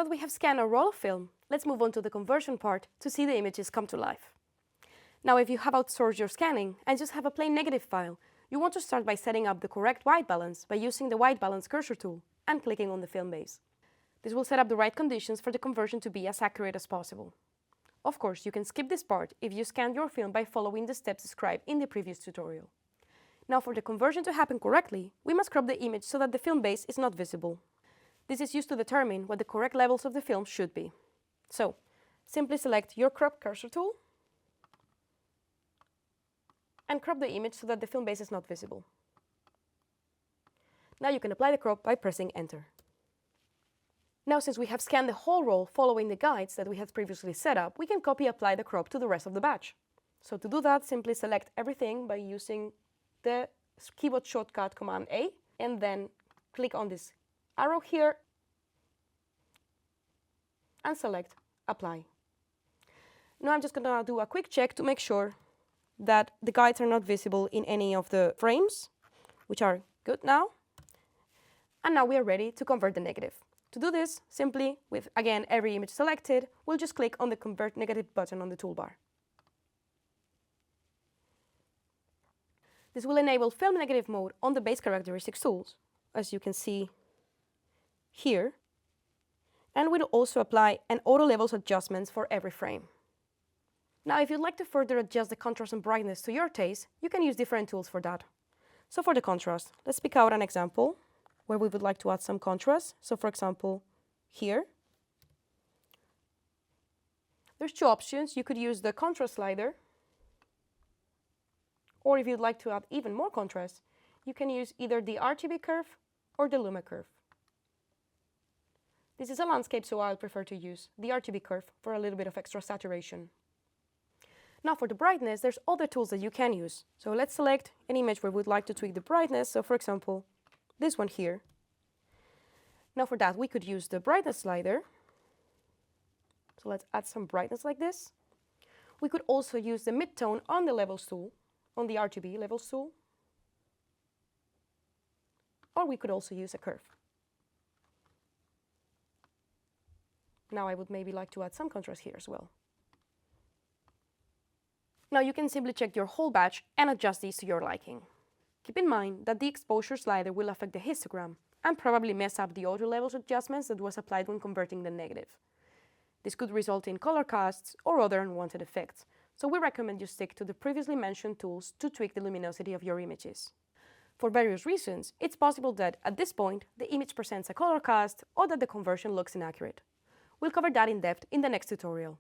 that we have scanned our roll of film, let's move on to the conversion part to see the images come to life. Now, if you have outsourced your scanning and just have a plain negative file, you want to start by setting up the correct white balance by using the white balance cursor tool and clicking on the film base. This will set up the right conditions for the conversion to be as accurate as possible. Of course, you can skip this part if you scanned your film by following the steps described in the previous tutorial. Now, for the conversion to happen correctly, we must crop the image so that the film base is not visible. This is used to determine what the correct levels of the film should be. So, simply select your crop cursor tool and crop the image so that the film base is not visible. Now you can apply the crop by pressing Enter. Now, since we have scanned the whole roll following the guides that we had previously set up, we can apply the crop to the rest of the batch. So to do that, simply select everything by using the keyboard shortcut Command A, and then click on this arrow here and select Apply. Now I'm just going to do a quick check to make sure that the guides are not visible in any of the frames, which are good now. And now we are ready to convert the negative. To do this, simply, with, again, every image selected, we'll just click on the Convert Negative button on the toolbar. This will enable film negative mode on the base characteristics tools, as you can see here, and will also apply an auto levels adjustments for every frame. Now, if you'd like to further adjust the contrast and brightness to your taste, you can use different tools for that. So for the contrast, let's pick out an example where we would like to add some contrast. So for example, here, there's two options. You could use the contrast slider, or if you'd like to add even more contrast, you can use either the RGB curve or the Luma curve. This is a landscape, so I'll prefer to use the RGB curve for a little bit of extra saturation. Now for the brightness, there's other tools that you can use. So let's select an image where we'd like to tweak the brightness. So for example, this one here. Now for that, we could use the brightness slider. So let's add some brightness like this. We could also use the midtone on the levels tool, on the RGB levels tool. Or we could also use a curve. Now I would maybe like to add some contrast here as well. Now you can simply check your whole batch and adjust these to your liking. Keep in mind that the exposure slider will affect the histogram and probably mess up the auto levels adjustments that was applied when converting the negative. This could result in color casts or other unwanted effects, so we recommend you stick to the previously mentioned tools to tweak the luminosity of your images. For various reasons, it's possible that at this point the image presents a color cast or that the conversion looks inaccurate. We'll cover that in depth in the next tutorial.